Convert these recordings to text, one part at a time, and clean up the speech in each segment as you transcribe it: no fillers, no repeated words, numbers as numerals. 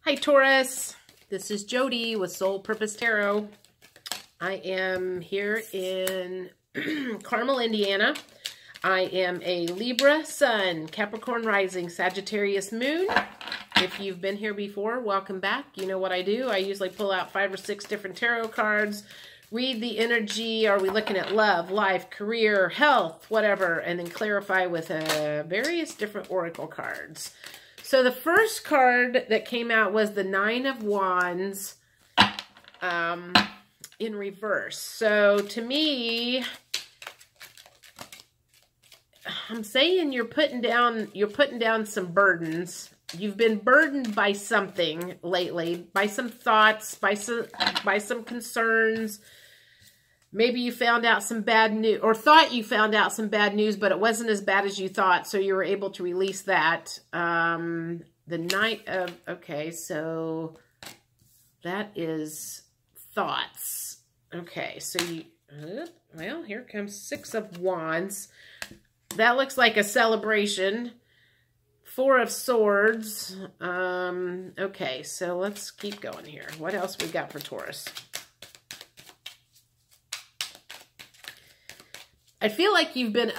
Hi Taurus, this is Jody with Soul Purpose Tarot. I am here in Carmel, Indiana. I am a Libra Sun, Capricorn Rising, Sagittarius Moon. If you've been here before, welcome back. You know what I do. I usually pull out 5 or 6 different tarot cards, read the energy. Are we looking at love, life, career, health, whatever, and then clarify with various different oracle cards. So the first card that came out was the 9 of Wands in reverse. So to me, I'm saying you're putting down some burdens. You've been burdened by something lately, by some thoughts, by some concerns. Maybe you found out some bad news, or thought you found out some bad news, but it wasn't as bad as you thought, so you were able to release that. The Knight of, okay, so that is thoughts. Okay, so you, well, here comes 6 of Wands. That looks like a celebration. 4 of Swords. Okay, so let's keep going here. What else we got for Taurus? I feel like you've been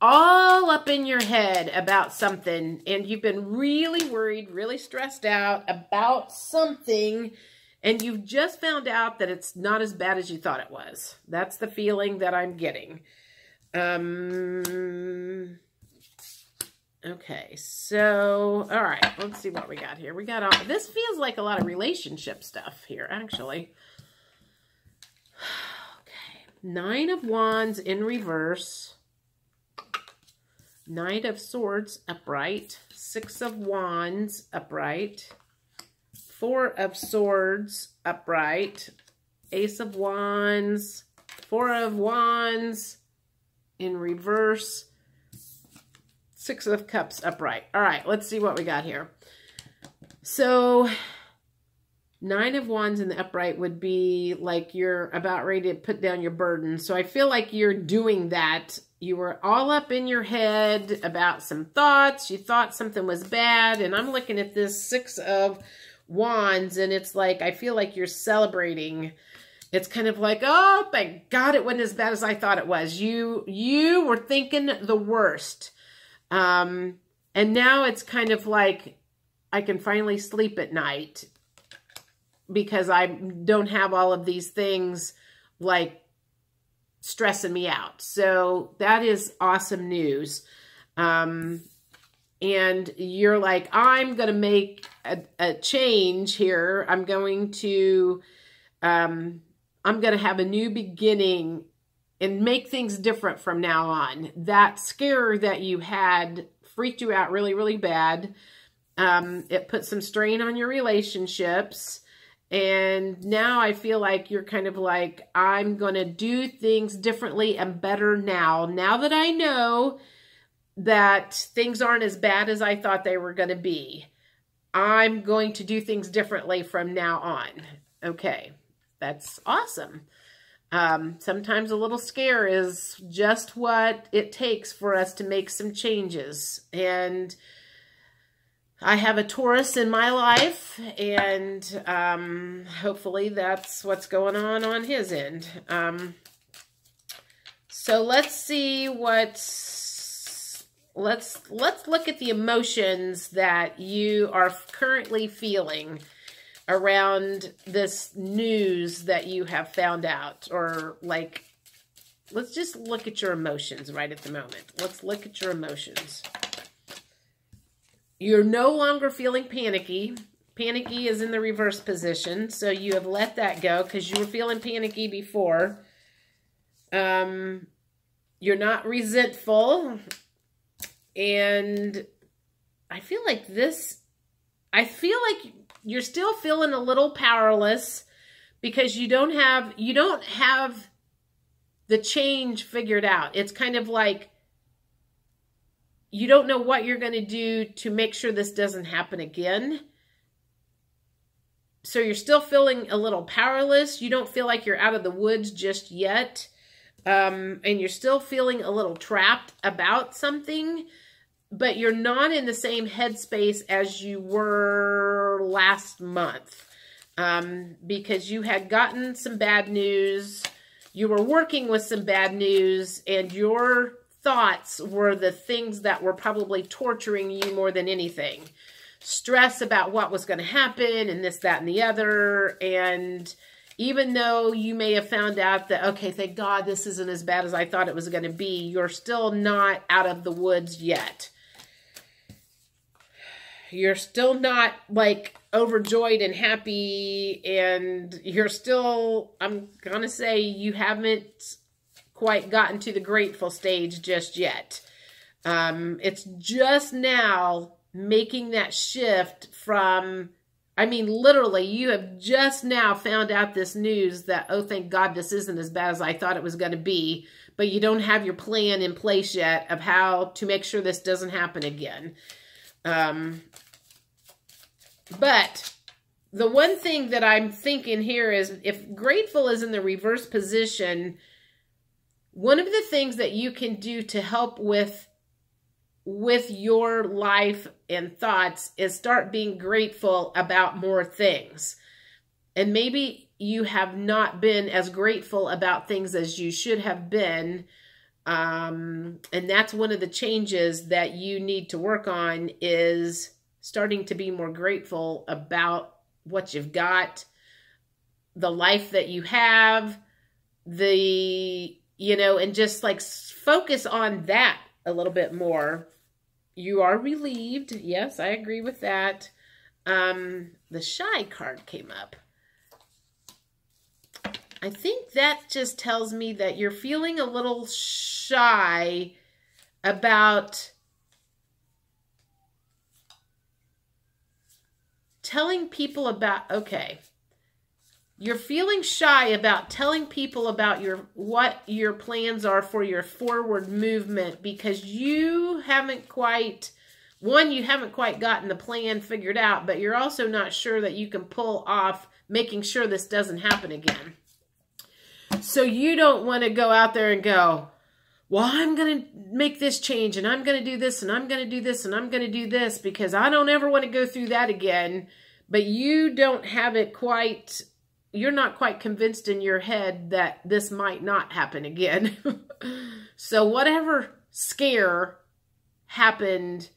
all up in your head about something, and you've been really worried, really stressed out about something, and you've just found out that it's not as bad as you thought it was. That's the feeling that I'm getting. Okay, so, all right, let's see what we got here. We got all, this feels like a lot of relationship stuff here, actually. 9 of Wands in reverse, Knight of Swords upright, 6 of Wands upright, 4 of Swords upright, Ace of Wands, 4 of Wands in reverse, 6 of Cups upright. All right, let's see what we got here. So 9 of Wands in the upright would be like you're about ready to put down your burden. So I feel like you're doing that. You were all up in your head about some thoughts. You thought something was bad. And I'm looking at this 6 of Wands, and it's like, I feel like you're celebrating. It's kind of like, oh, thank God it wasn't as bad as I thought it was. You were thinking the worst. And now it's kind of like, I can finally sleep at night, because I don't have all of these things like stressing me out. So that is awesome news. And you're like, I'm going to make a change here. I'm going to have a new beginning and make things different from now on. That scare that you had freaked you out really, really bad. It put some strain on your relationships. And now I feel like you're kind of like, I'm going to do things differently and better now. Now that I know that things aren't as bad as I thought they were going to be, I'm going to do things differently from now on. Okay, that's awesome. Sometimes a little scare is just what it takes for us to make some changes. And I have a Taurus in my life, and hopefully that's what's going on his end. So let's see let's look at the emotions that you are currently feeling around this news that you have found out. Or like, let's just look at your emotions right at the moment. Let's look at your emotions. You're no longer feeling panicky. Panicky is in the reverse position, so you have let that go because you were feeling panicky before. You're not resentful. And I feel like you're still feeling a little powerless because you don't have the change figured out. It's kind of like you don't know what you're going to do to make sure this doesn't happen again. So you're still feeling a little powerless. You don't feel like you're out of the woods just yet. And you're still feeling a little trapped about something. but you're not in the same headspace as you were last month, because you had gotten some bad news. You were working with some bad news, and your thoughts were the things that were probably torturing you more than anything. Stress about what was going to happen and this, that, and the other. And even though you may have found out that, okay, thank God this isn't as bad as I thought it was going to be, you're still not out of the woods yet. You're still not like overjoyed and happy, and you're still, I'm going to say, you haven't quite gotten to the grateful stage just yet. It's just now making that shift from, I mean, literally, you have just now found out this news that, oh, thank God this isn't as bad as I thought it was going to be, but you don't have your plan in place yet of how to make sure this doesn't happen again. But the one thing that I'm thinking here is, if grateful is in the reverse position, one of the things that you can do to help with your life and thoughts is start being grateful about more things. And maybe you have not been as grateful about things as you should have been. And that's one of the changes that you need to work on, is starting to be more grateful about what you've got, the life that you have, and just like focus on that a little bit more. You are relieved. Yes, I agree with that. The shy card came up. I think that just tells me that you're feeling a little shy about telling people about, okay, you're feeling shy about telling people about what your plans are for your forward movement, because you haven't quite, you haven't quite gotten the plan figured out, but you're also not sure that you can pull off making sure this doesn't happen again. So you don't want to go out there and go, well, I'm going to make this change, and I'm going to do this, and I'm going to do this, and I'm going to do this, because I don't ever want to go through that again. But you don't have it quite, you're not quite convinced in your head that this might not happen again. So whatever scare happened,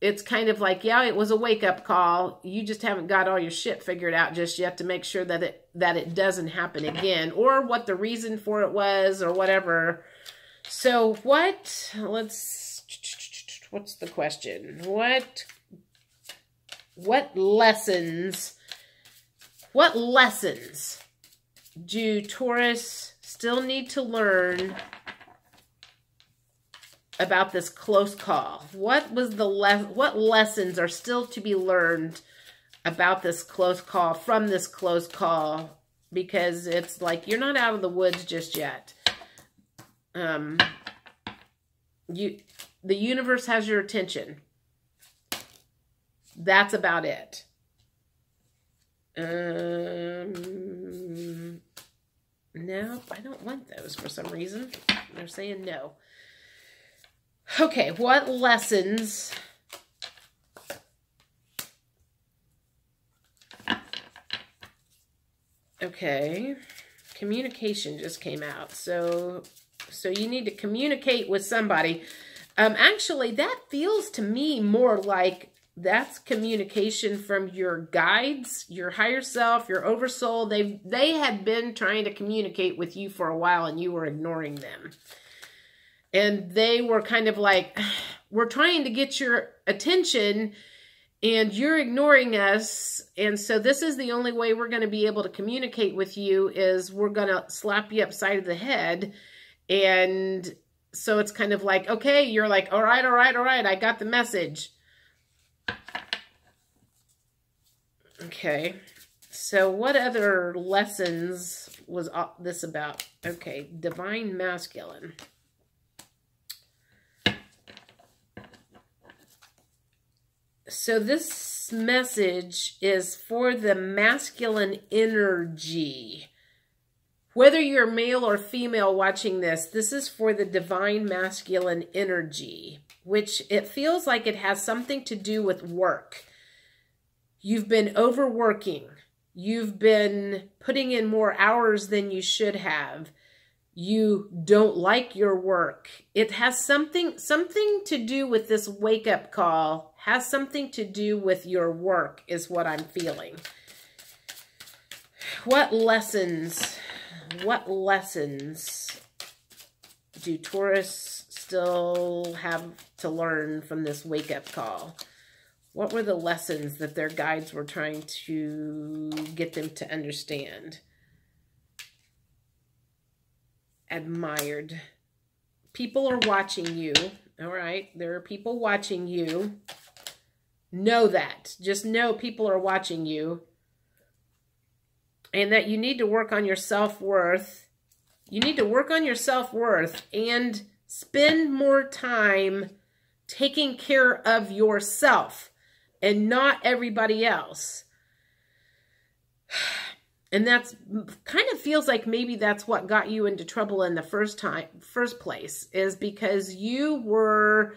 it's kind of like, yeah, it was a wake-up call. You just haven't got all your shit figured out just yet to make sure that it doesn't happen again, or what the reason for it was, or whatever. So what's the question? What lessons do Taurus still need to learn about this close call? What lessons are still to be learned about this close call, from this close call? Because it's like, you're not out of the woods just yet. The universe has your attention. That's about it. No, I don't want those for some reason. They're saying no. Okay, what lessons okay, communication just came out. So you need to communicate with somebody. Actually, that feels to me more like that's communication from your guides, your higher self, your oversoul. They had been trying to communicate with you for a while, and you were ignoring them. And they were kind of like, we're trying to get your attention, and you're ignoring us. And so this is the only way we're going to be able to communicate with you, is we're going to slap you upside of the head. And so it's kind of like, okay, you're like, all right, I got the message. Okay, so what other lessons was this about? Okay, divine masculine. So this message is for the masculine energy. Whether you're male or female watching this, this is for the divine masculine energy. which it feels like it has something to do with work. You've been overworking. You've been putting in more hours than you should have. You don't like your work. It has something to do with this wake-up call, has something to do with your work is what I'm feeling. What lessons do Taurus still have to learn from this wake-up call? What were the lessons that their guides were trying to get them to understand? Admired. People are watching you. All right. There are people watching you. Know that. Just know people are watching you. And that you need to work on your self-worth. You need to work on your self-worth and spend more time taking care of yourself and not everybody else. And that's kind of feels like maybe that's what got you into trouble in the first place, is because you were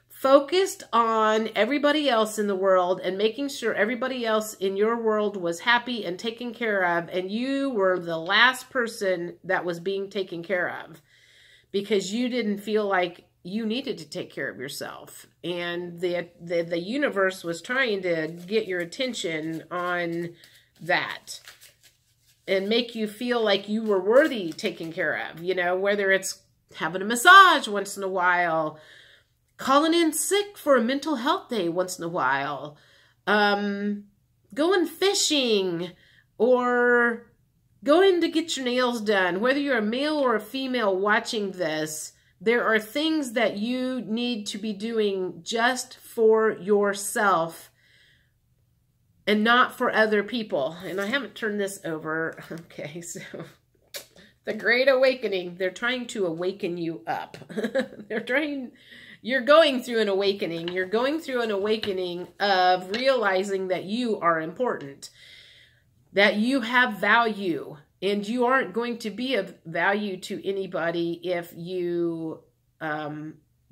focused on everybody else in the world and making sure everybody else in your world was happy and taken care of, and you were the last person that was being taken care of because you didn't feel like you needed to take care of yourself. And the universe was trying to get your attention on that and make you feel like you were worthy taken care of, you know, whether it's having a massage once in a while, calling in sick for a mental health day once in a while, going fishing, or going to get your nails done. Whether you're a male or a female watching this, there are things that you need to be doing just for yourself and not for other people. And I haven't turned this over. Okay, so the Great Awakening, they're trying to awaken you up. You're going through an awakening. You're going through an awakening of realizing that you are important, that you have value, and you aren't going to be of value to anybody if you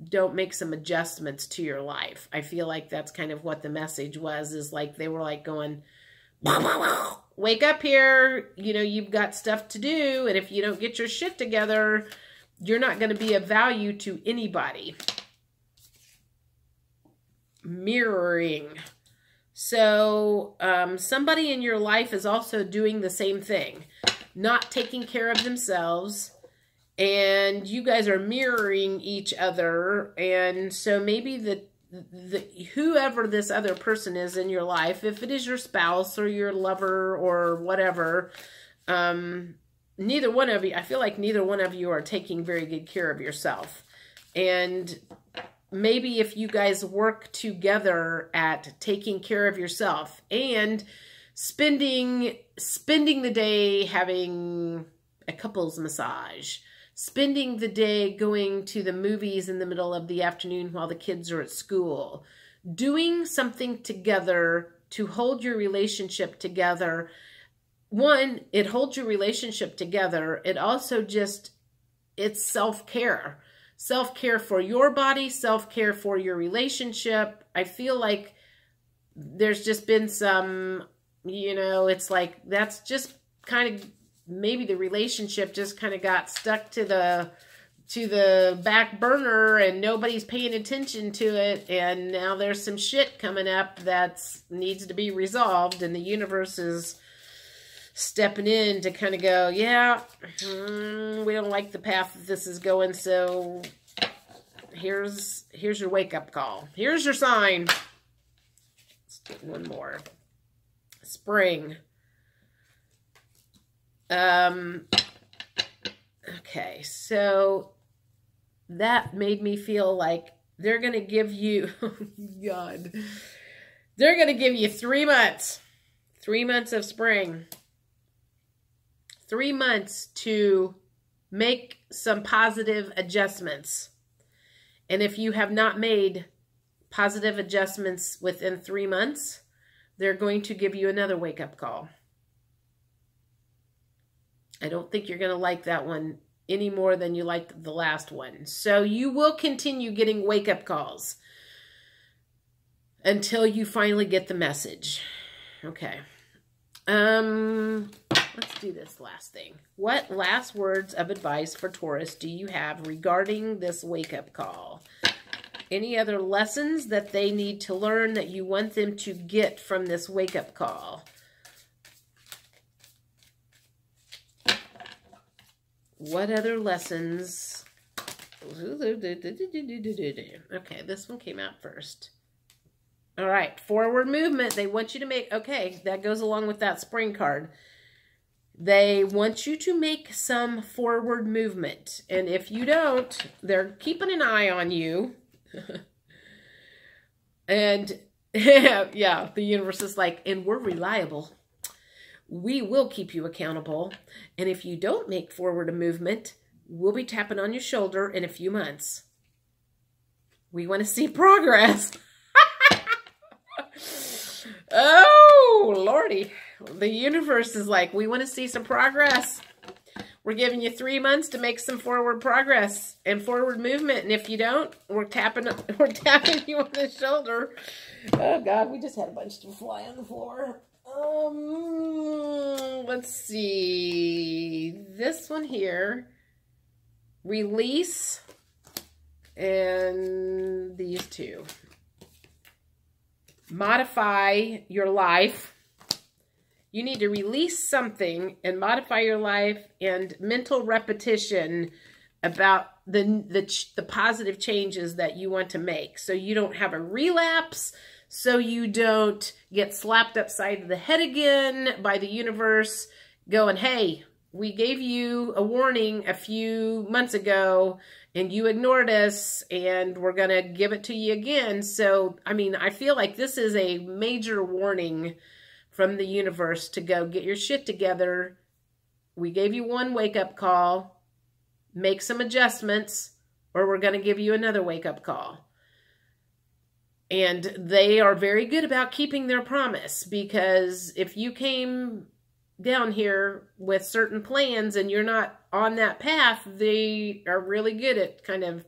don't make some adjustments to your life. I feel like that's kind of what the message was, is like they were like going, wake up here, you know, you've got stuff to do, and if you don't get your shit together, you're not going to be of value to anybody. Mirroring. So somebody in your life is also doing the same thing, not taking care of themselves, and you guys are mirroring each other. And so maybe whoever this other person is in your life, if it is your spouse or your lover or whatever, neither one of you, I feel like neither one of you are taking very good care of yourself. And maybe if you guys work together at taking care of yourself and spending the day having a couples massage, spending the day going to the movies in the middle of the afternoon while the kids are at school, doing something together to hold your relationship together. One, it holds your relationship together. It also it's self-care. Self-care for your body, self-care for your relationship. I feel like there's just been some, you know, it's like that's just kind of, maybe the relationship just kind of got stuck to the back burner and nobody's paying attention to it, and now there's some shit coming up that needs to be resolved, and the universe is stepping in to kind of go, yeah, we don't like the path that this is going, so here's your wake-up call. Here's your sign. Let's get one more. Spring. Okay, so that made me feel like they're going to give you, oh God, they're going to give you 3 months. 3 months of spring. 3 months to make some positive adjustments. And if you have not made positive adjustments within 3 months, they're going to give you another wake-up call. I don't think you're going to like that one any more than you liked the last one. So you will continue getting wake-up calls until you finally get the message. Okay. Let's do this last thing. What last words of advice for Taurus do you have regarding this wake-up call? Any other lessons that they need to learn that you want them to get from this wake-up call? What other lessons? Okay, this one came out first. All right, forward movement. They want you to make, okay, that goes along with that spring card. They want you to make some forward movement. And if you don't, they're keeping an eye on you. And yeah, the universe is like, and we're reliable. We will keep you accountable. And if you don't make forward a movement, we'll be tapping on your shoulder in a few months. We want to see progress. Oh, Lordy. The universe is like, we want to see some progress. We're giving you 3 months to make some forward progress and forward movement. And if you don't, we're tapping you on the shoulder. Oh, God, we just had a bunch to fly on the floor. Let's see. This one here. Release. And these two. Modify your life. You need to release something and modify your life, and mental repetition about the positive changes that you want to make. So you don't have a relapse, so you don't get slapped upside the head again by the universe going, hey, we gave you a warning a few months ago and you ignored us, and we're going to give it to you again. So, I mean, I feel like this is a major warning from the universe to go get your shit together. We gave you one wake-up call. Make some adjustments, or we're going to give you another wake-up call. And they are very good about keeping their promise, because if you came down here with certain plans and you're not on that path, they are really good at kind of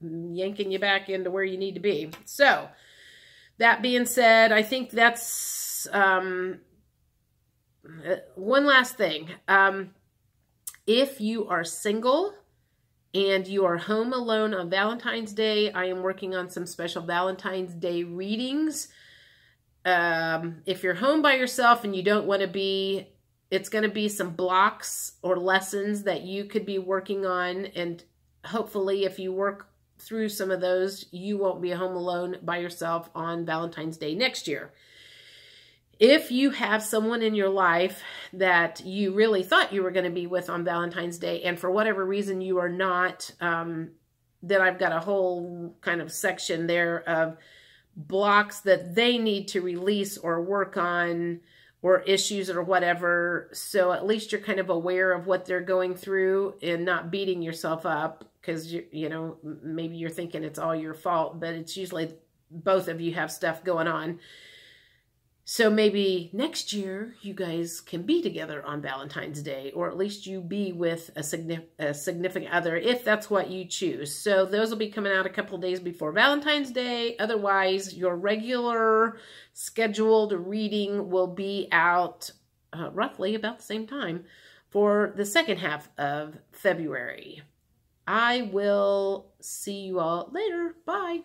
yanking you back into where you need to be. So, that being said, I think that's one last thing. If you are single and you are home alone on Valentine's Day, I am working on some special Valentine's Day readings. If you're home by yourself and you don't want to be, it's going to be some blocks or lessons that you could be working on. And hopefully if you work through some of those, you won't be home alone by yourself on Valentine's Day next year. If you have someone in your life that you really thought you were going to be with on Valentine's Day, and for whatever reason you are not, then I've got a whole kind of section there of blocks that they need to release or work on, or issues or whatever. So at least you're kind of aware of what they're going through and not beating yourself up, because, you know, maybe you're thinking it's all your fault, but it's usually both of you have stuff going on. So maybe next year you guys can be together on Valentine's Day, or at least you be with a significant other, if that's what you choose. So those will be coming out a couple of days before Valentine's Day. Otherwise, your regular scheduled reading will be out roughly about the same time for the second half of February. I will see you all later. Bye.